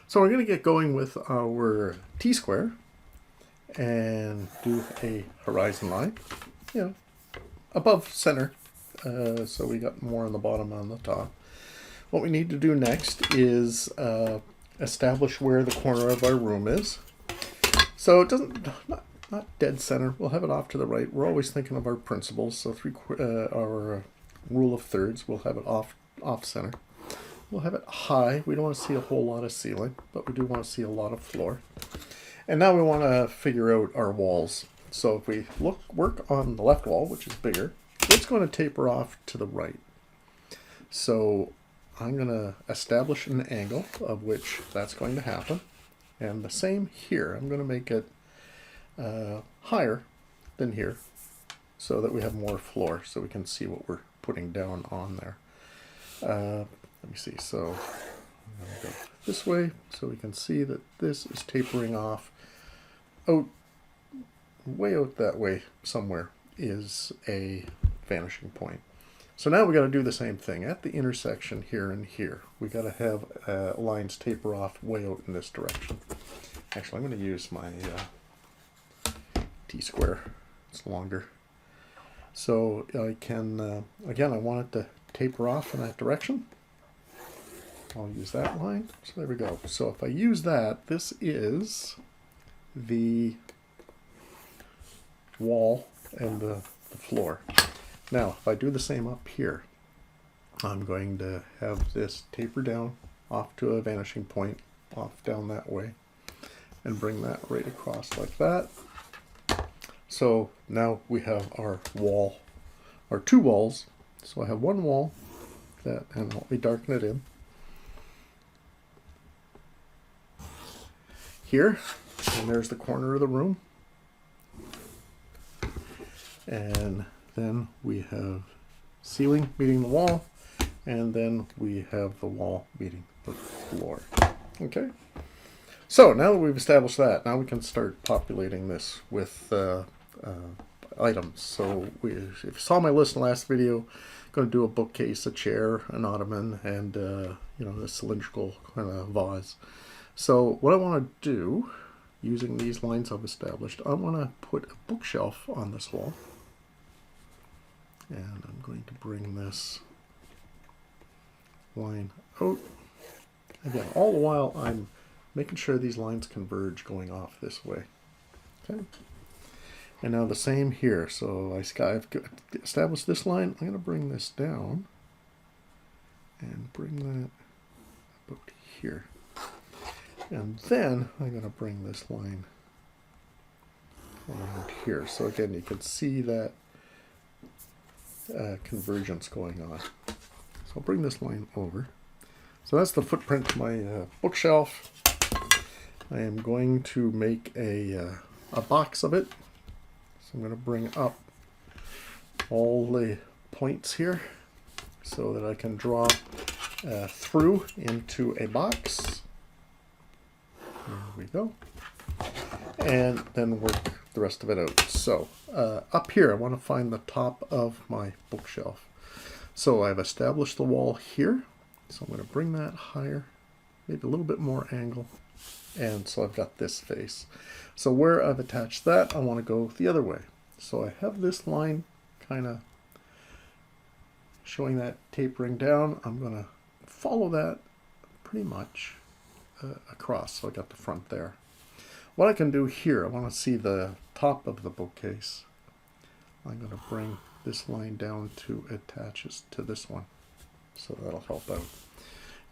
So we're going to get going with our T-square and do a horizon line, you know, above center. So we got more on the bottom and on the top. What we need to do next is establish where the corner of our room is. So it doesn't, not dead center. We'll have it off to the right. We're always thinking of our principles. So our rule of thirds, we'll have it off center. We'll have it high. We don't want to see a whole lot of ceiling, but we do want to see a lot of floor. And now we want to figure out our walls. So if we work on the left wall, which is bigger, it's going to taper off to the right. So I'm going to establish an angle of which that's going to happen. And the same here. I'm going to make it higher than here so that we have more floor so we can see what we're putting down on there. Let me see, so I'm going to go this way so we can see that this is tapering off out, way out that way somewhere is a vanishing point. So now we got to do the same thing at the intersection here and here. We got to have lines taper off way out in this direction. Actually, I'm going to use my T-square. It's longer. So I can, again, I want it to taper off in that direction. I'll use that line. So there we go. So if I use that, this is the wall and the floor. Now, if I do the same up here, I'm going to have this taper down off to a vanishing point, off down that way, and bring that right across like that. So now we have our wall, our two walls. So I have one wall that, and let me darken it in. Here, and there's the corner of the room. And then we have ceiling meeting the wall, and then we have the wall meeting the floor. Okay? So now that we've established that, now we can start populating this with items. So if you saw my list in the last video, I'm going to do a bookcase, a chair, an ottoman, and you know, a cylindrical kind of vase. So what I want to do, using these lines I've established, I want to put a bookshelf on this wall. And I'm going to bring this line out. Again, all the while I'm making sure these lines converge going off this way. Okay. And now the same here. So I've established this line. I'm going to bring this down and bring that about here. And then I'm going to bring this line around here. So again, you can see that convergence going on. So I'll bring this line over. So that's the footprint of my bookshelf. I am going to make a box of it. So I'm going to bring up all the points here so that I can draw through into a box. There we go. And then work the rest of it out. So up here, I want to find the top of my bookshelf. So I've established the wall here. So I'm going to bring that higher, maybe a little bit more angle. And so I've got this face. So where I've attached that, I want to go the other way. So I have this line kind of showing that tapering down. I'm going to follow that pretty much across. So I got the front there. What I can do here, I want to see the top of the bookcase. I'm going to bring this line down to attaches to this one. So that'll help out.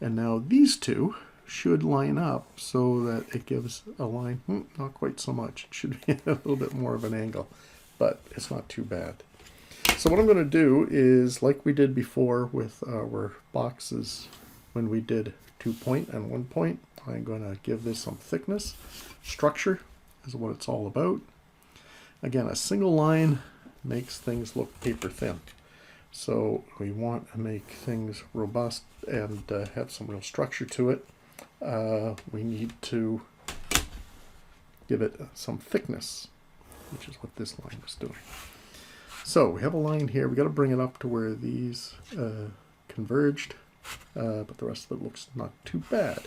And now these two should line up so that it gives a line, not quite so much. It should be a little bit more of an angle, but it's not too bad. So what I'm going to do is, like we did before with our boxes when we did 2 point and 1 point, I'm going to give this some thickness. Structure is what it's all about. Again, a single line makes things look paper thin. So we want to make things robust and have some real structure to it. We need to give it some thickness, which is what this line is doing. So we have a line here. We got to bring it up to where these converged, but the rest of it looks not too bad.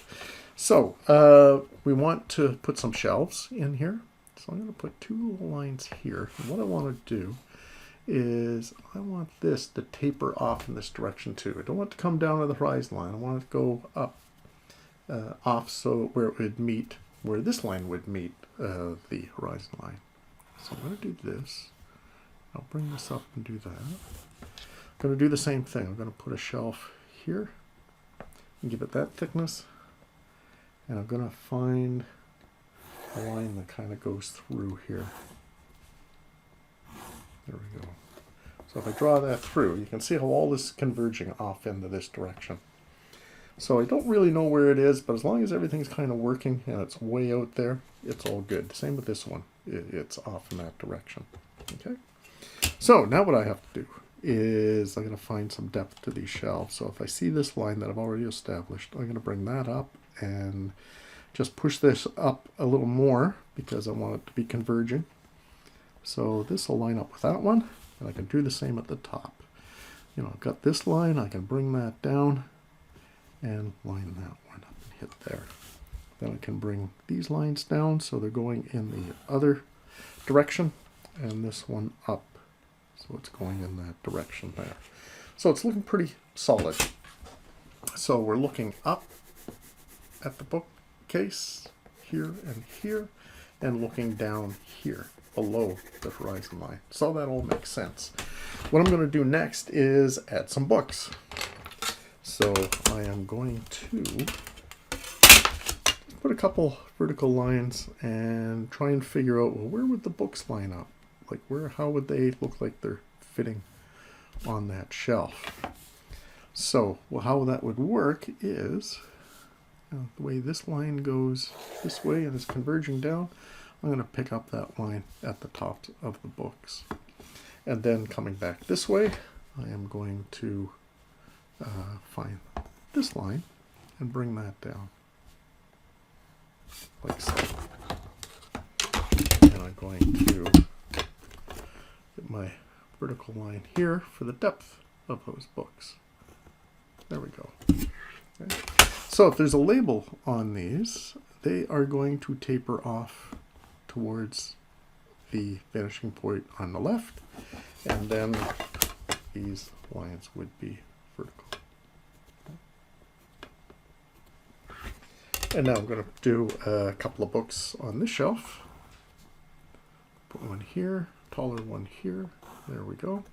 So we want to put some shelves in here. So I'm going to put 2 little lines here. And what I want to do is I want this to taper off in this direction too. I don't want it to come down to the horizon line. I want it to go up off so where it would meet, where this line would meet the horizon line. So I'm going to do this. I'll bring this up and do that. I'm going to do the same thing. I'm going to put a shelf here and give it that thickness. And I'm going to find a line that kind of goes through here. There we go. So if I draw that through, you can see how all this is converging off into this direction. So I don't really know where it is, but as long as everything's kind of working and it's way out there, it's all good. Same with this one. It's off in that direction. Okay. So now what I have to do is I'm going to find some depth to these shelves. So if I see this line that I've already established, I'm going to bring that up and just push this up a little more because I want it to be converging. So this will line up with that one, and I can do the same at the top. You know, I've got this line, I can bring that down and line that one up and hit there. Then I can bring these lines down so they're going in the other direction, and this one up so it's going in that direction there. So it's looking pretty solid. So we're looking up at the bookcase here, and looking down here below the horizon line. So that all makes sense. What I'm going to do next is add some books. So I am going to put a couple vertical lines and try and figure out, well, where would the books line up? Like how would they look like they're fitting on that shelf? So how that would work is the way this line goes this way and is converging down, I'm going to pick up that line at the top of the books. And then coming back this way, I am going to find this line and bring that down like so. And I'm going to get my vertical line here for the depth of those books. There we go. Okay. So if there's a label on these, they are going to taper off towards the finishing point on the left, and then these lines would be vertical. And now I'm going to do a couple of books on this shelf. Put one here, taller one here. There we go.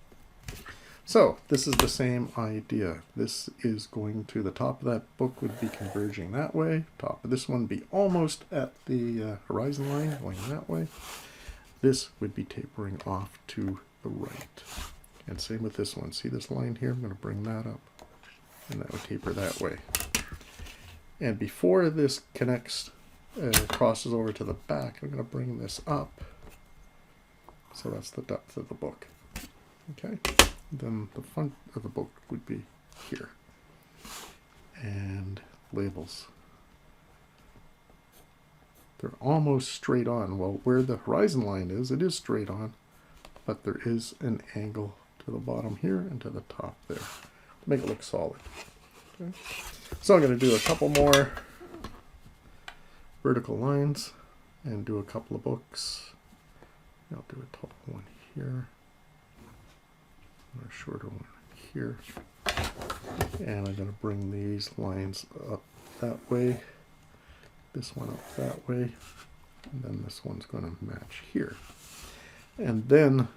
So this is the same idea. This is going to the top of that book would be converging that way. Top of this one be almost at the horizon line, going that way. This would be tapering off to the right. And same with this one. See this line here? I'm going to bring that up, and that would taper that way. And before this connects, crosses over to the back, I'm going to bring this up. So that's the depth of the book. Okay. Then the front of the book would be here. And labels. They're almost straight on. Well, where the horizon line is, it is straight on, but there is an angle to the bottom here and to the top there to make it look solid. Okay. So I'm going to do a couple more vertical lines and do a couple of books. I'll do a tall one here. A shorter one here, and I'm going to bring these lines up that way, this one up that way, and then this one's going to match here. And then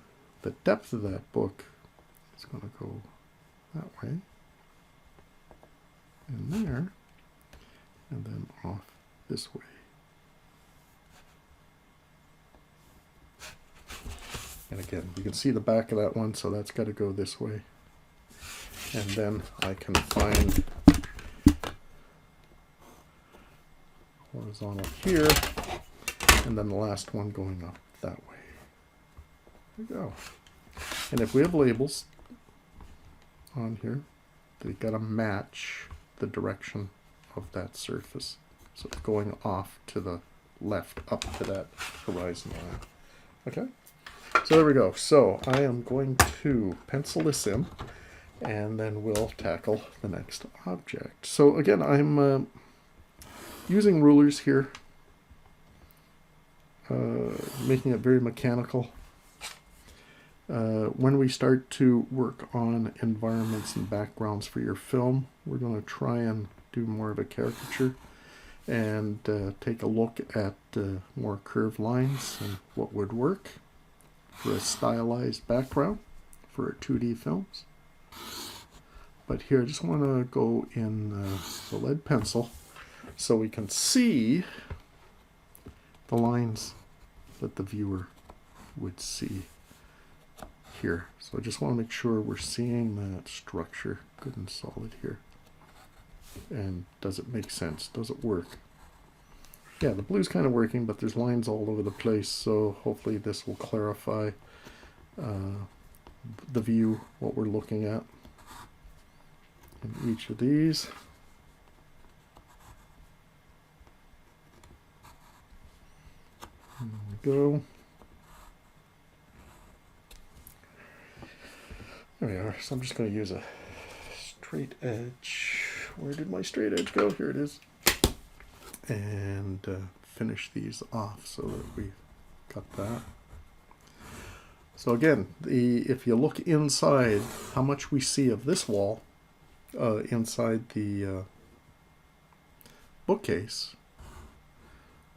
the depth of that book is going to go that way and there, and then off this way. And again, you can see the back of that one, so that's got to go this way. And then I can find horizontal here, and then the last one going up that way. There we go. And if we have labels on here, they got to match the direction of that surface. So it's going off to the left, up to that horizon line. Okay? So there we go. So I am going to pencil this in, and then we'll tackle the next object. So again, I'm using rulers here, making it very mechanical. When we start to work on environments and backgrounds for your film, we're going to try and do more of a caricature and take a look at more curved lines and what would work for a stylized background for our 2D films. But here I just want to go in the lead pencil so we can see the lines that the viewer would see here. So I just want to make sure we're seeing that structure good and solid here. And does it make sense? Does it work? Yeah, the blue's kind of working, but there's lines all over the place, so hopefully this will clarify the view, what we're looking at in each of these. There we go. There we are. So I'm just going to use a straight edge. Where did my straight edge go? Here it is. And finish these off so that we got that. So again, if you look inside, how much we see of this wall inside the bookcase,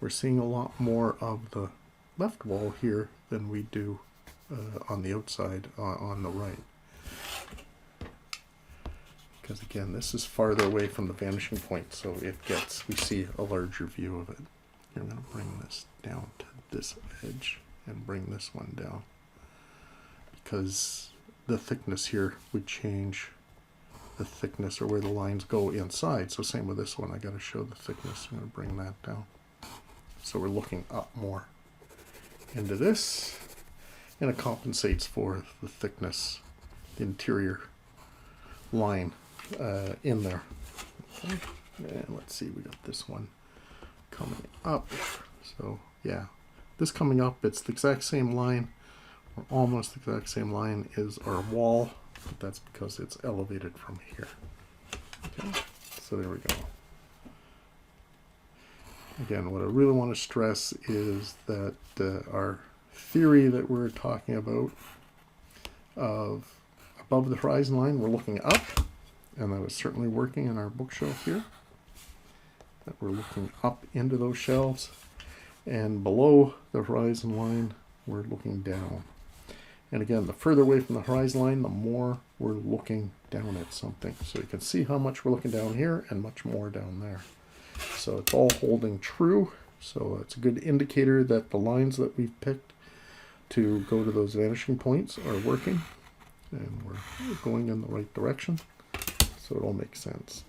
we're seeing a lot more of the left wall here than we do on the outside on the right. Because again, this is farther away from the vanishing point, so we see a larger view of it. I'm going to bring this down to this edge and bring this one down, because the thickness here would change the thickness or where the lines go inside. So same with this one, I got to show the thickness. I'm going to bring that down. So we're looking up more into this, and it compensates for the thickness, the interior line in there. Okay. And let's see, we got this one coming up. So yeah, this coming up, it's the exact same line, or almost the exact same line as our wall, but that's because it's elevated from here. Okay, so there we go. Again, what I really want to stress is that our theory that we're talking about of above the horizon line, we're looking up, and that is certainly working in our bookshelf here. That we're looking up into those shelves, and below the horizon line, we're looking down. And again, the further away from the horizon line, the more we're looking down at something. So you can see how much we're looking down here and much more down there. So it's all holding true. So it's a good indicator that the lines that we've picked to go to those vanishing points are working, and we're going in the right direction. So it all makes sense.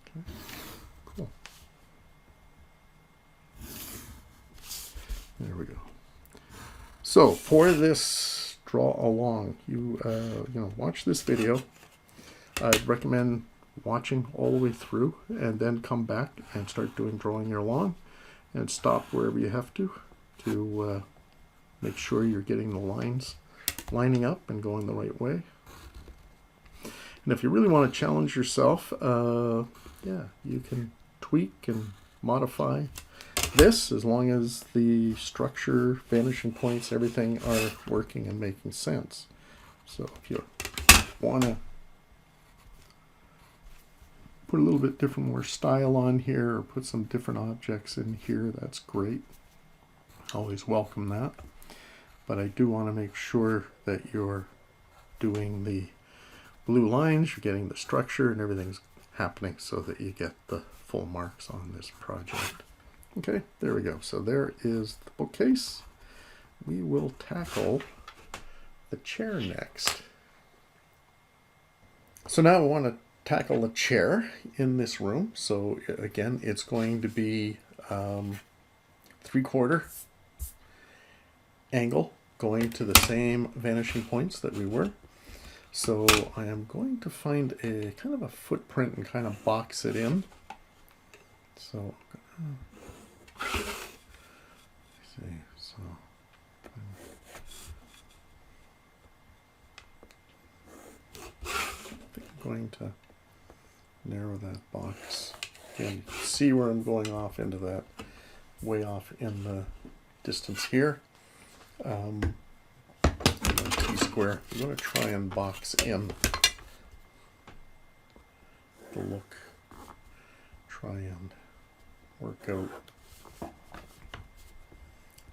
Okay. Cool. There we go. So for this draw along, you watch this video. I'd recommend watching all the way through and then come back and start drawing your along, and stop wherever you have to make sure you're getting the lines lining up and going the right way. And if you really want to challenge yourself, yeah, you can tweak and modify this as long as the structure, vanishing points, everything are working and making sense. So if you want to put a little bit different more style on here, or put some different objects in here, that's great. Always welcome that. But I do want to make sure that you're doing the blue lines, you're getting the structure, and everything's happening so that you get the full marks on this project. Okay, there we go. So there is the bookcase. We will tackle the chair next. So now I want to tackle a chair in this room. So again, it's going to be 3/4 angle going to the same vanishing points that we were. So I am going to find a kind of a footprint and kind of box it in. So see, so I think I'm going to narrow that box And see where I'm going off into that, way off in the distance here. T-square. I'm going to try and box in the look. Try and work out.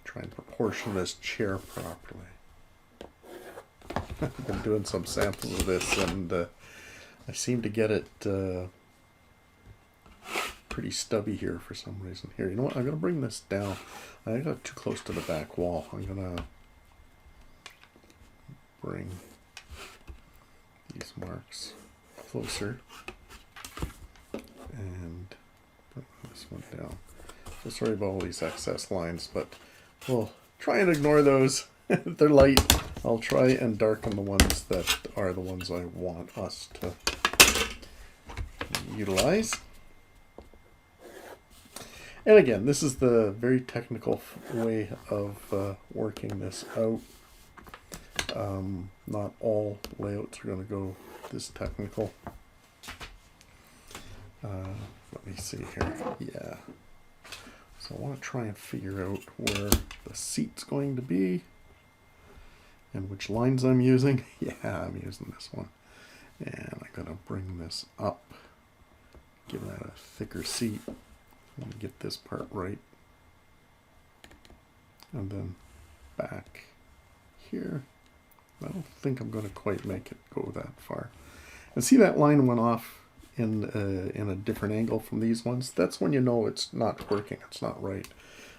Try and proportion this chair properly. I've been doing some samples of this, and I seem to get it pretty stubby here for some reason. Here, you know what? I'm going to bring this down. I got too close to the back wall. I'm going to bring these marks closer and bring this one down. So sorry about all these excess lines, but we'll try and ignore those. They're light. I'll try and darken the ones that are the ones I want us to utilize. And again, this is the very technical way of working this out. Not all layouts are going to go this technical. Let me see here. Yeah. So I want to try and figure out where the seat's going to be and which lines I'm using. Yeah, I'm using this one. And I'm going to bring this up, give that a thicker seat. Let me get this part right. And then back here. I don't think I'm going to quite make it go that far. And see that line went off in a different angle from these ones? That's when you know it's not working, it's not right.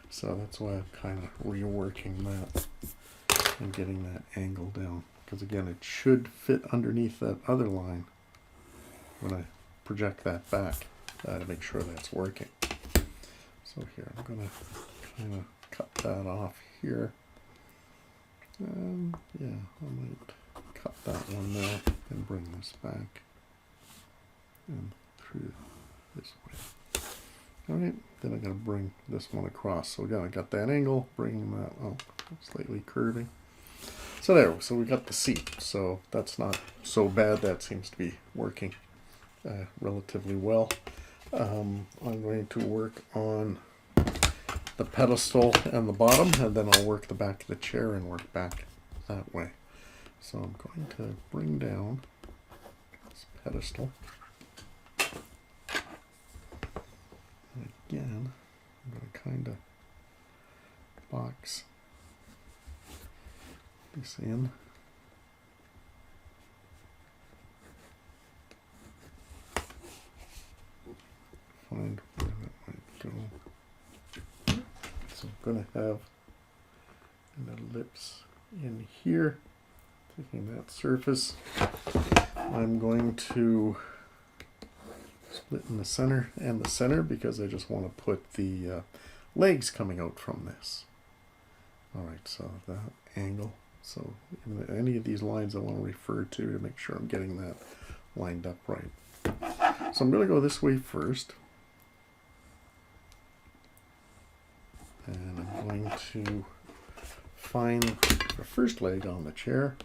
So that's why I'm kind of reworking that and getting that angle down. Because again, it should fit underneath that other line when I project that back to make sure that's working. So here, I'm going to kind of cut that off here. Yeah, I might cut that one there and bring this back and through this way. Alright, then I'm going to bring this one across. So again, I got that angle, bringing that, slightly curving. So there, so we got the seat. So that's not so bad. That seems to be working relatively well. I'm going to work on the pedestal and the bottom, and then I'll work the back of the chair and work back that way. So I'm going to bring down this pedestal. And again, I'm going to kind of box this in. Find where that might go. So I'm going to have an ellipse in here, taking that surface. I'm going to split in the center and the center because I just want to put the legs coming out from this. Alright, so that angle. So any of these lines I want to refer to make sure I'm getting that lined up right. So I'm going to go this way first. And I'm going to find the first leg on the chair.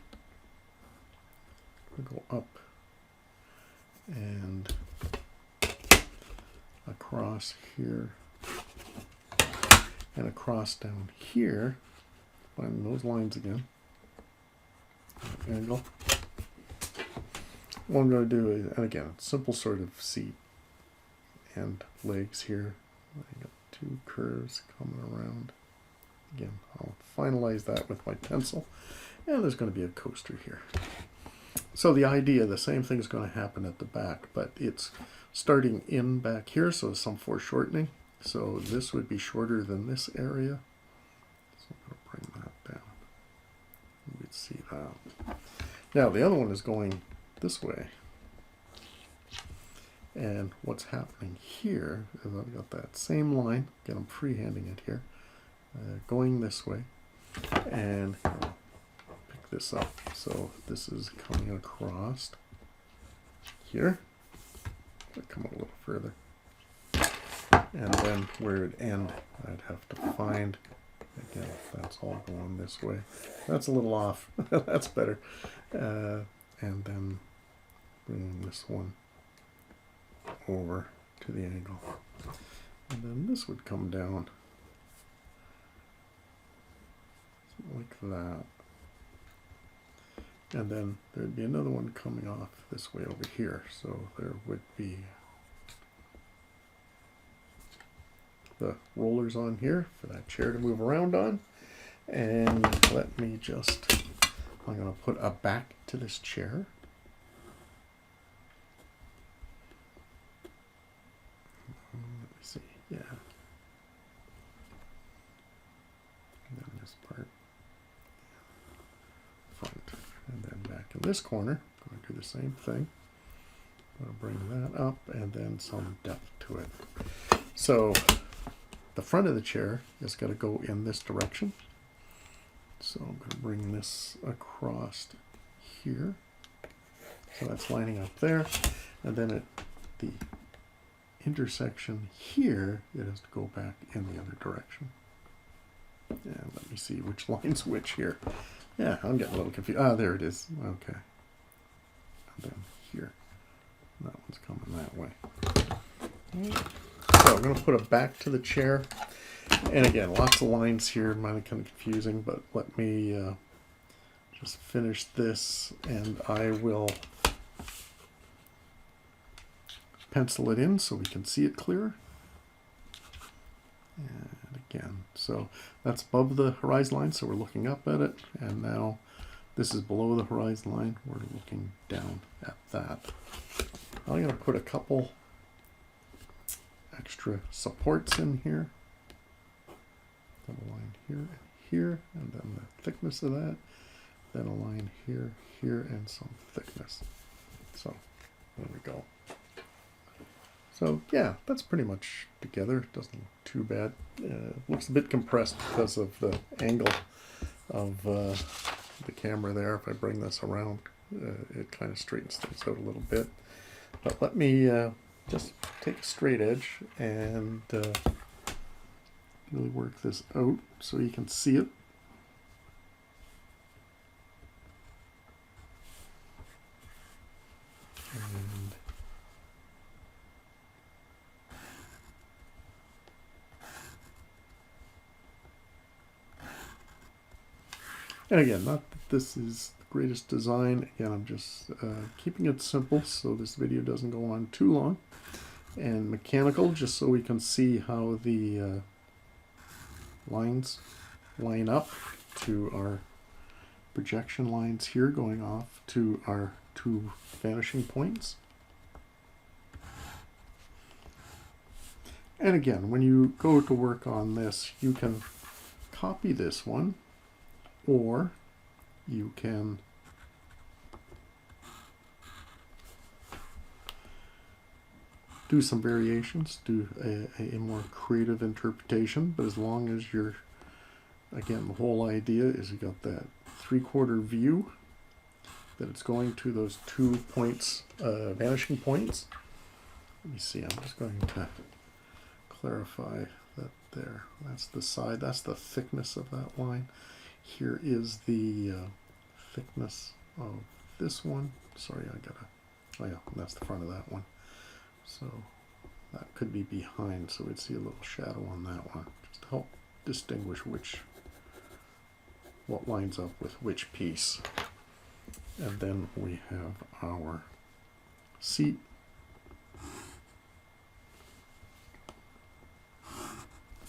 I'll go up and across here and across down here. Find those lines again. Angle. What I'm going to do is, and again, simple sort of seat and legs here. I got two curves coming around. Again, I'll finalize that with my pencil. And there's going to be a coaster here. So the idea, the same thing is going to happen at the back, but it's starting in back here, so there's some foreshortening. So this would be shorter than this area. So I'm going to bring that down. We'd see that. Now the other one is going this way. And what's happening here is I've got that same line. Again, I'm freehanding it here. Going this way. And I'll pick this up. So this is coming across here. I'll come a little further. And then where it would end, I'd have to find, again, if that's all going this way. That's a little off. That's better. And then bring this one over to the angle. And then this would come down like that. And then there'd be another one coming off this way over here. So there would be the rollers on here for that chair to move around on. And let me just, I'm going to put a back to this chair. Let me see, yeah. And then this part, front. And then back in this corner, I'm going to do the same thing. I'm going to bring that up and then some depth to it. So the front of the chair is going to go in this direction. So I'm going to bring this across here. So that's lining up there. And then at the intersection here, it has to go back in the other direction. And let me see which line's which here. Yeah, I'm getting a little confused. Ah, there it is. Okay. And then here. That one's coming that way. So I'm going to put it back to the chair. And again, lots of lines here, might be kind of confusing, but let me just finish this and I will pencil it in so we can see it clearer. And again, so that's above the horizon line, so we're looking up at it, and now this is below the horizon line, we're looking down at that. I'm going to put a couple extra supports in here. A line here and here, and then the thickness of that, then a line here, here, and some thickness. So there we go. So yeah, that's pretty much together. It doesn't look too bad. Looks a bit compressed because of the angle of the camera there. If I bring this around, it kind of straightens things out a little bit. But let me just take a straight edge and really work this out so you can see it. And again, not that this is the greatest design. Again, I'm just keeping it simple so this video doesn't go on too long. And mechanical, just so we can see how the lines line up to our projection lines here going off to our two vanishing points. And again, when you go to work on this, you can copy this one, or you can do some variations, do a more creative interpretation, but as long as you're, again, the whole idea is you got that 3/4 view, that it's going to those 2 points, vanishing points. Let me see, I'm just going to clarify that there. That's the side, that's the thickness of that line. Here is the thickness of this one. Sorry, I gotta, oh yeah, that's the front of that one. So that could be behind, so we'd see a little shadow on that one, just to help distinguish what lines up with which piece. And then we have our seat.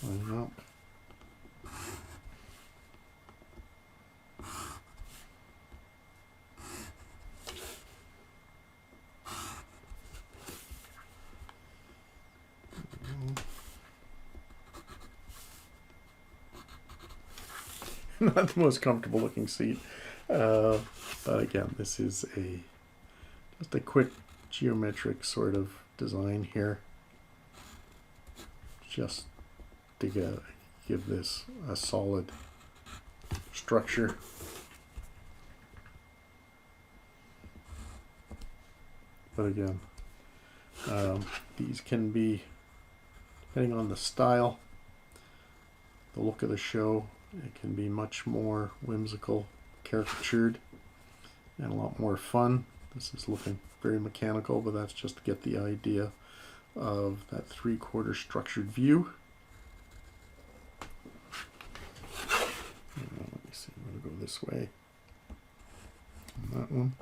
Lining up. Not the most comfortable looking seat, but again, this is just a quick geometric sort of design here, just to give this a solid structure. But again, these can be, depending on the style, the look of the show, it can be much more whimsical, caricatured, and a lot more fun. This is looking very mechanical, but that's just to get the idea of that 3/4 structured view. Let me see, I'm going to go this way. And that one.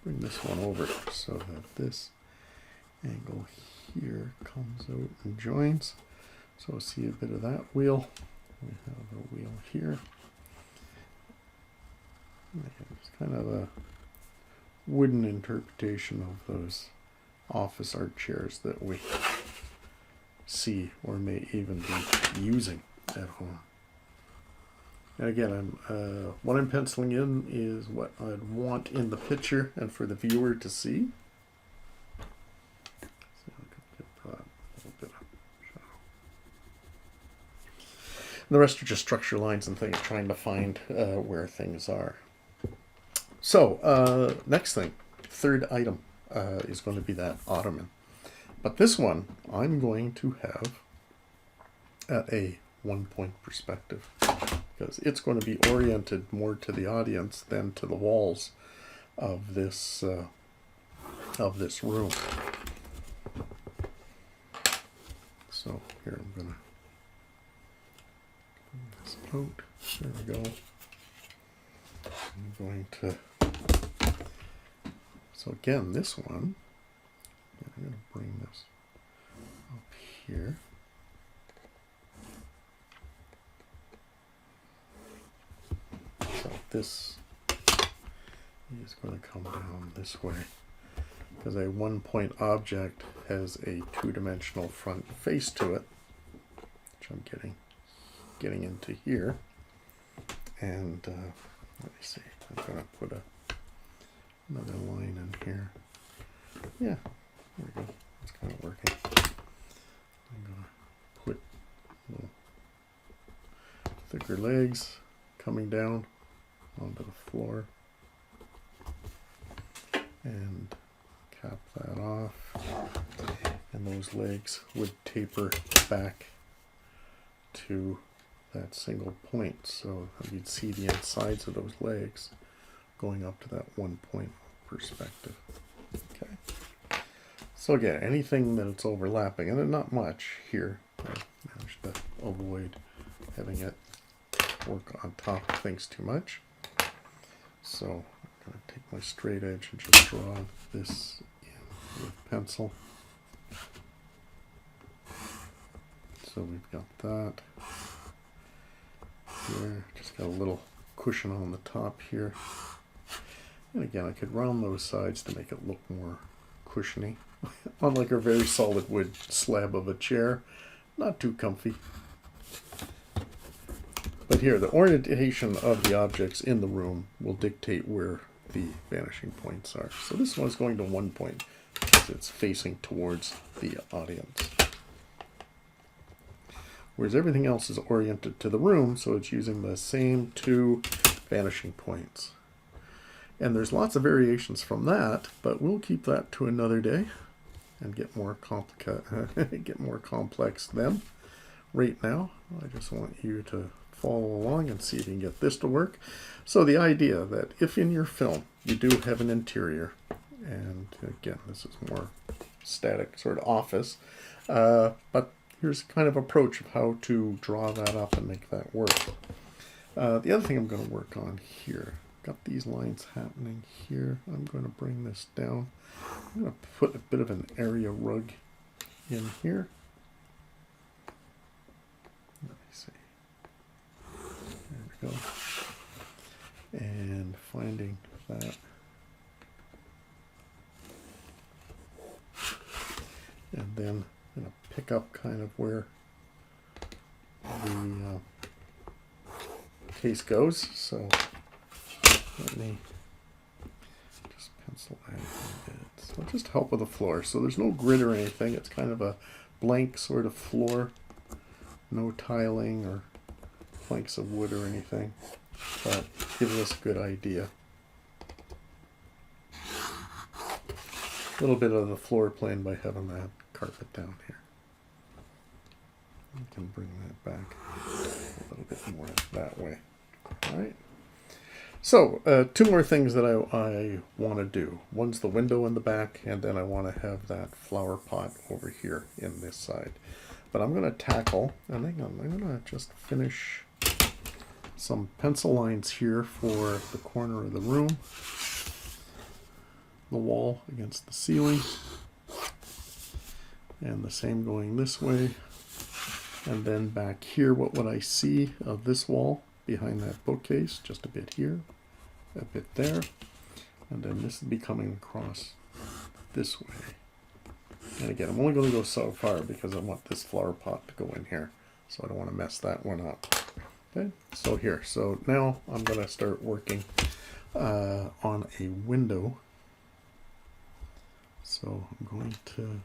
Bring this one over so that this angle here comes out and joins. So see a bit of that wheel. We have a wheel here. It's kind of a wooden interpretation of those office art chairs that we see or may even be using at home. And again, what I'm penciling in is what I'd want in the picture and for the viewer to see. So I can get that a little bit of shadow. And the rest are just structure lines and things, trying to find where things are. So next thing, third item is going to be that ottoman. But this one I'm going to have at a 1-point perspective, because it's going to be oriented more to the audience than to the walls of this room. So here I'm going to bring this out. There we go. I'm going to. So again, this one, I'm going to bring this up here. So this is going to come down this way, because a 1-point object has a 2-dimensional front face to it, which I'm getting into here. And let me see, I'm going to put another line in here. Yeah, there we go. It's kind of working. I'm going to put little thicker legs coming down onto the floor and cap that off, and those legs would taper back to that single point, so you'd see the insides of those legs going up to that 1-point perspective. Okay, so again, anything that it's overlapping, and not much here, I managed to avoid having it work on top of things too much. So I'm going to take my straight edge and just draw this in with pencil. So we've got that here, just got a little cushion on the top here. And again, I could round those sides to make it look more cushiony. Unlike a very solid wood slab of a chair, not too comfy. But here, the orientation of the objects in the room will dictate where the vanishing points are. So this one's going to 1 point because it's facing towards the audience. Whereas everything else is oriented to the room, so it's using the same 2 vanishing points. And there's lots of variations from that, but we'll keep that to another day and get more complex then. Right now, I just want you to follow along and see if you can get this to work. So the idea that if in your film you do have an interior, and again, this is more static sort of office, but here's kind of approach of how to draw that up and make that work. The other thing I'm going to work on here, got these lines happening here. I'm going to bring this down. I'm going to put a bit of an area rug in here. Let me see. There we go. And finding that. And then I'm going to pick up kind of where the case goes. So let me just pencil that in a bit. So just help with the floor. So there's no grid or anything. It's kind of a blank sort of floor. No tiling or planks of wood or anything. But gives us a good idea. A little bit of the floor plan by having that carpet down here. We can bring that back a little bit more that way. All right. So, two more things that I want to do. One's the window in the back, and then I want to have that flower pot over here in this side. But I'm going to tackle, and hang on, I'm going to just finish some pencil lines here for the corner of the room, the wall against the ceiling, and the same going this way. And then back here, what would I see of this wall behind that bookcase? Just a bit here, a bit there, and then this would be coming across this way. And again, I'm only going to go so far because I want this flower pot to go in here, so I don't want to mess that one up. Okay, so here, so now I'm going to start working on a window. So I'm going to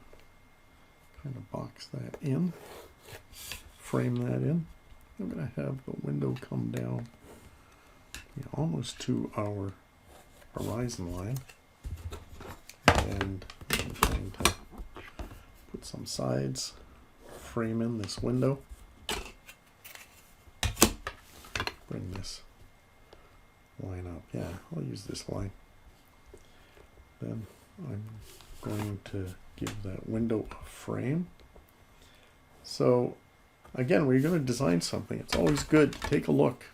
kind of box that in, frame that in. I'm going to have the window come down almost to our horizon line, and I'm going to put some sides, frame in this window, bring this line up. Yeah, I'll use this line. Then I'm going to give that window a frame. So again, when you're going to design something, it's always good to take a look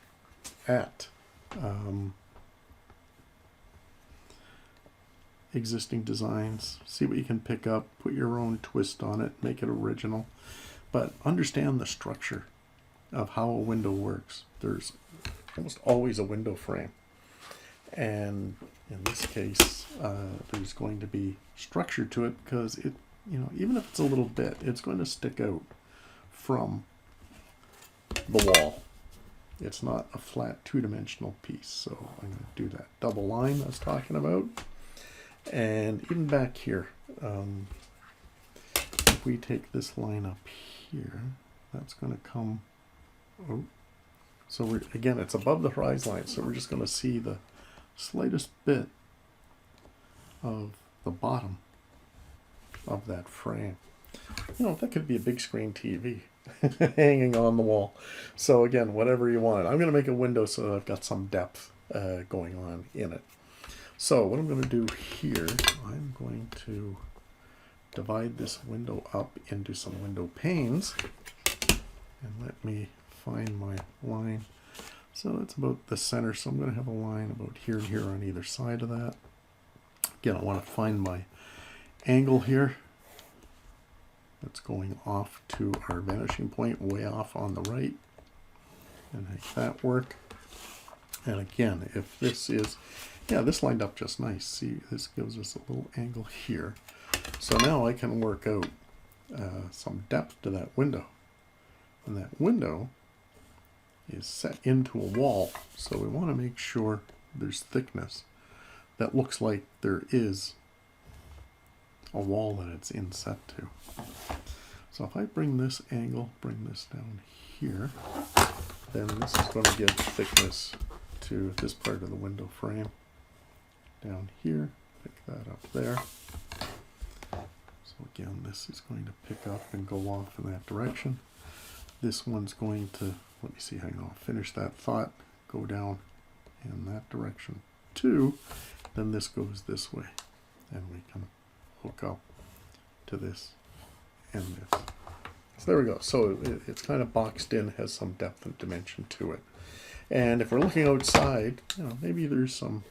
at existing designs, see what you can pick up, put your own twist on it, make it original, but understand the structure of how a window works. There's almost always a window frame, and in this case there's going to be structure to it because it, even if it's a little bit, it's going to stick out from the wall. It's not a flat two-dimensional piece, so I'm going to do that double line I was talking about. And even back here, if we take this line up here, that's going to come, so again, it's above the horizon line, so we're just going to see the slightest bit of the bottom of that frame. That could be a big screen TV hanging on the wall. So again, whatever you want. I'm going to make a window so that I've got some depth going on in it. So what I'm going to do here, I'm going to divide this window up into some window panes, and let me find my line. So that's about the center, so I'm going to have a line about here and here on either side of that. Again, I want to find my angle here. That's going off to our vanishing point, way off on the right, and make that work. And again, if this is, this lined up just nice. See, this gives us a little angle here. So now I can work out some depth to that window. And that window is set into a wall, so we want to make sure there's thickness that looks like there is a wall that it's inset to. So if I bring this angle, bring this down here, then this is going to give thickness to this part of the window frame. Down here, pick that up there. So again, this is going to pick up and go off in that direction. This one's going to, let me see, hang on, finish that thought, go down in that direction too. Then this goes this way, and we can hook up to this and this. So there we go. So it's kind of boxed in, has some depth and dimension to it. And if we're looking outside, maybe there's some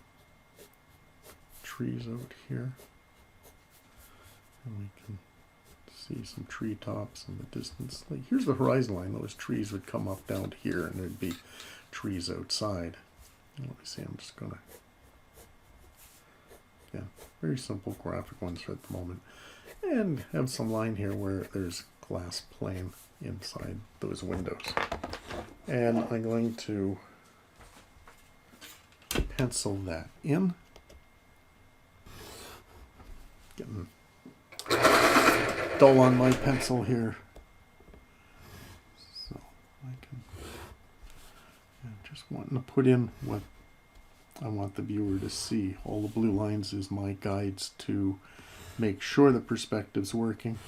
trees out here, and we can see some treetops in the distance. Like, here's the horizon line. Those trees would come up down to here, and there'd be trees outside. Let me see, I'm just gonna, very simple graphic ones at the moment, and have some line here where there's glass plane inside those windows. And I'm going to pencil that in. Getting dull on my pencil here, so I can, just wanting to put in what I want the viewer to see. All the blue lines is my guides to make sure the perspective's working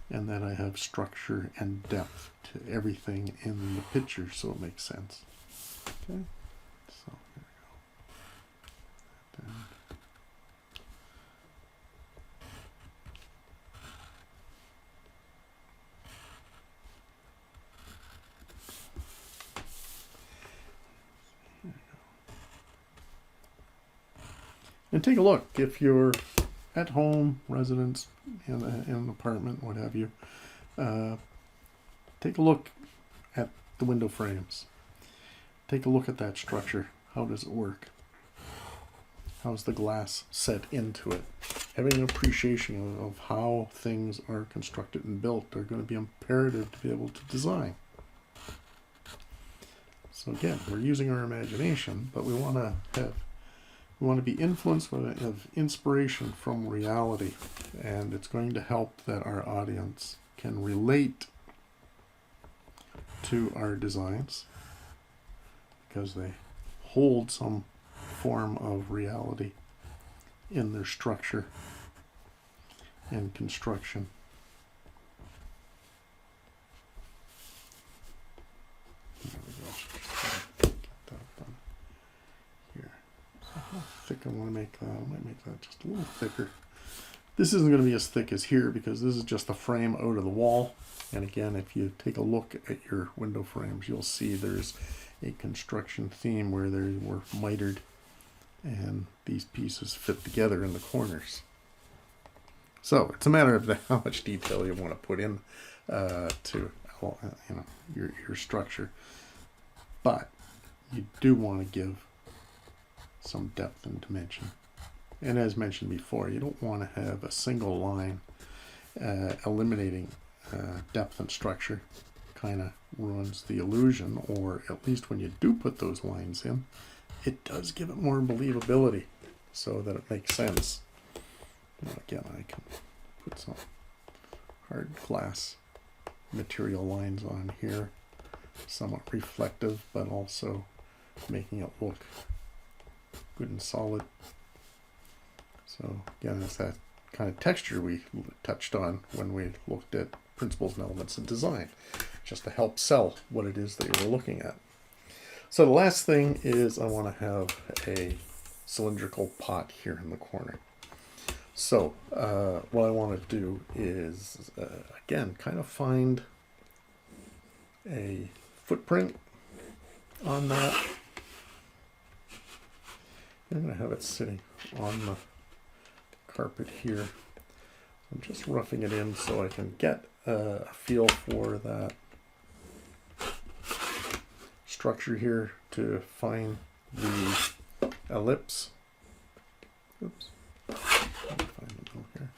and that I have structure and depth to everything in the picture so it makes sense. Okay, so there we go. And take a look if you're at home, residence, in an apartment, what have you. Take a look at the window frames. Take a look at that structure. How does it work? How's the glass set into it? Having an appreciation of how things are constructed and built are going to be imperative to be able to design. So again, we're using our imagination, but we want to be influenced of inspiration from reality, and it's going to help that our audience can relate to our designs because they hold some form of reality in their structure and construction. There we go. Get that done here. So how thick I want to make that? I might make that just a little thicker. This isn't going to be as thick as here because this is just the frame out of the wall. And again, if you take a look at your window frames, you'll see there's a construction theme where they were mitered and these pieces fit together in the corners. So it's a matter of how much detail you want to put in to your structure, but you do want to give some depth and dimension. And as mentioned before, you don't want to have a single line eliminating depth and structure. Kind of ruins the illusion, or at least when you do put those lines in, it does give it more believability so that it makes sense. Now again, I can put some hard glass material lines on here, somewhat reflective, but also making it look good and solid. So again, it's that kind of texture we touched on when we looked at principles and elements of design, just to help sell what it is that you're looking at. So the last thing is I want to have a cylindrical pot here in the corner. So what I want to do is, again, kind of find a footprint on that. I'm going to have it sitting on the carpet here. I'm just roughing it in so I can get a feel for that structure here to find the ellipse. Oops. Find the middle here.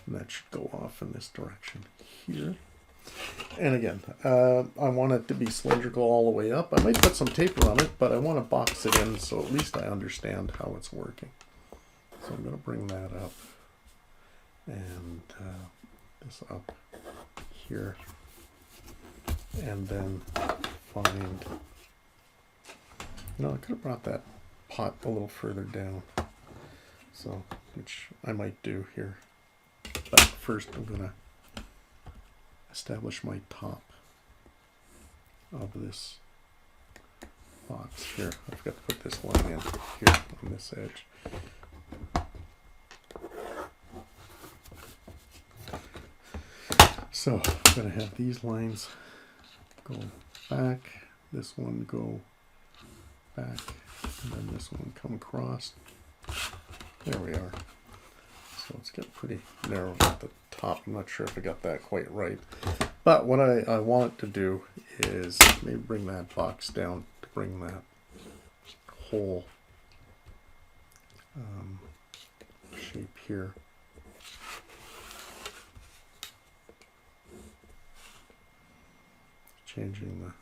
And that should go off in this direction here. And again, I want it to be cylindrical all the way up. I might put some tape around it, but I want to box it in so at least I understand how it's working. So I'm going to bring that up and this up here, and then find, I could have brought that pot a little further down, so, which I might do here, but first I'm going to establish my top of this box here. I forgot to put this line in here on this edge. So I'm going to have these lines go back, this one go back, and then this one come across. There we are. So it's getting pretty narrow at the top. I'm not sure if I got that quite right. But what I want to do is maybe bring that box down to bring that whole shape here. Changing the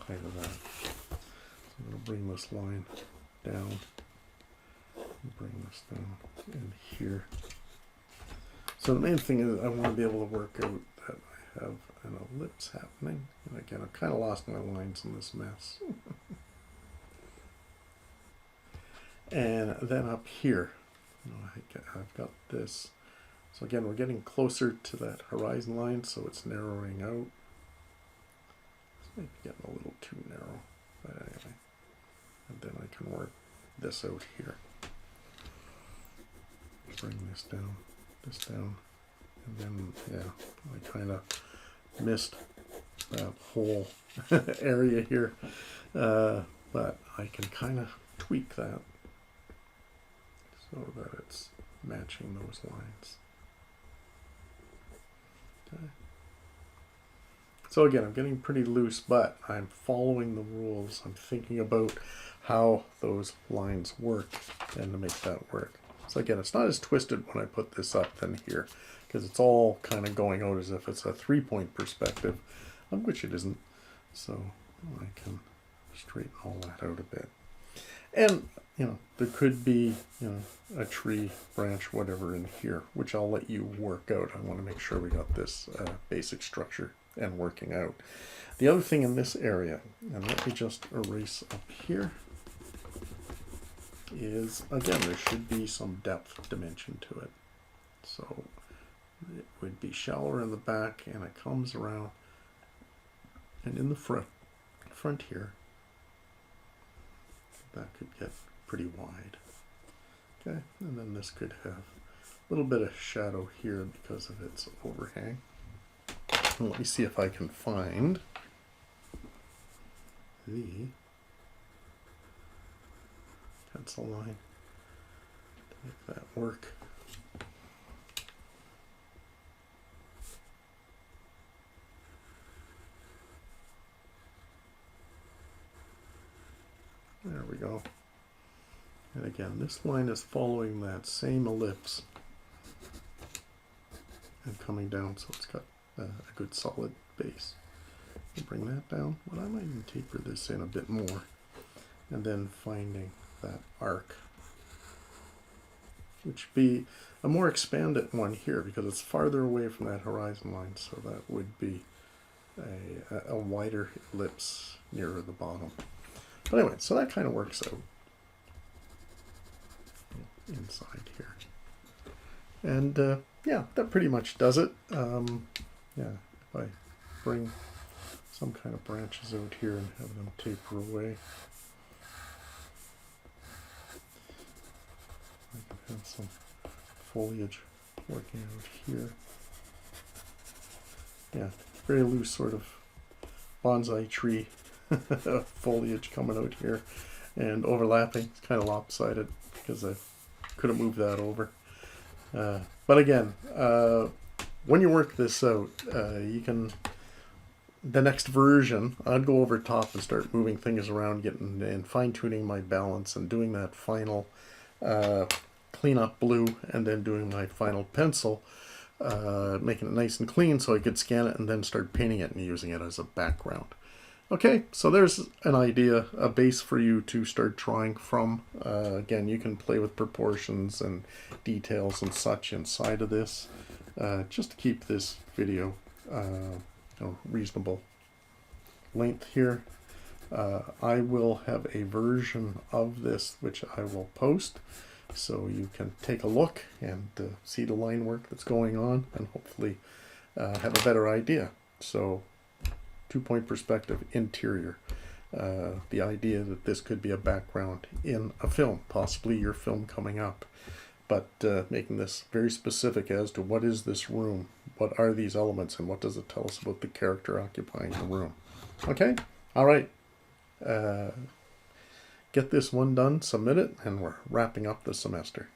height of that. So I'm going to bring this line down and bring this down in here. So the main thing is I want to be able to work out that I have an ellipse happening. And again, I've kind of lost my lines in this mess. And then up here, I've got this. So again, we're getting closer to that horizon line, so it's narrowing out. Maybe getting a little too narrow, but anyway. And then I can work this out here. Bring this down, and then, yeah, I kind of missed that whole area here, but I can kind of tweak that. so that it's matching those lines. Okay. So again, I'm getting pretty loose, but I'm following the rules. I'm thinking about how those lines work and to make that work. So again, it's not as twisted when I put this up than here, because it's all kind of going out as if it's a 3-point perspective, which it isn't. So I can straighten all that out a bit. And, you know, there could be, you know, a tree, branch, whatever in here, which I'll let you work out. I want to make sure we got this basic structure and working out. The other thing in this area, and let me just erase up here, is, again, there should be some depth dimension to it. So it would be shallower in the back, and it comes around, and in the front here, that could get pretty wide. Okay, and then this could have a little bit of shadow here because of its overhang. And let me see if I can find the pencil line to make that work. There we go. And again, this line is following that same ellipse and coming down, so it's got a good solid base. Bring that down. Well, I might even taper this in a bit more, and then finding that arc, which would be a more expanded one here because it's farther away from that horizon line, so that would be a wider ellipse nearer the bottom. But anyway, so that kind of works out inside here. And yeah, that pretty much does it. Yeah, if I bring some kind of branches out here and have them taper away, I can have some foliage working out here. Yeah, very loose sort of bonsai tree foliage coming out here and overlapping. It's kind of lopsided because I couldn't move that over. But again, when you work this out, you can, the next version, I'd go over top and start moving things around, getting and fine-tuning my balance and doing that final clean-up blue, and then doing my final pencil, making it nice and clean so I could scan it and then start painting it and using it as a background. Okay, so there's an idea, a base for you to start drawing from. Again, you can play with proportions and details and such inside of this, just to keep this video reasonable length here. I will have a version of this which I will post, so you can take a look and see the line work that's going on and hopefully have a better idea. So 2-point perspective, interior. The idea that this could be a background in a film, possibly your film coming up, but making this very specific as to what is this room, what are these elements, and what does it tell us about the character occupying the room. Okay, all right. Get this one done, submit it, and we're wrapping up the semester.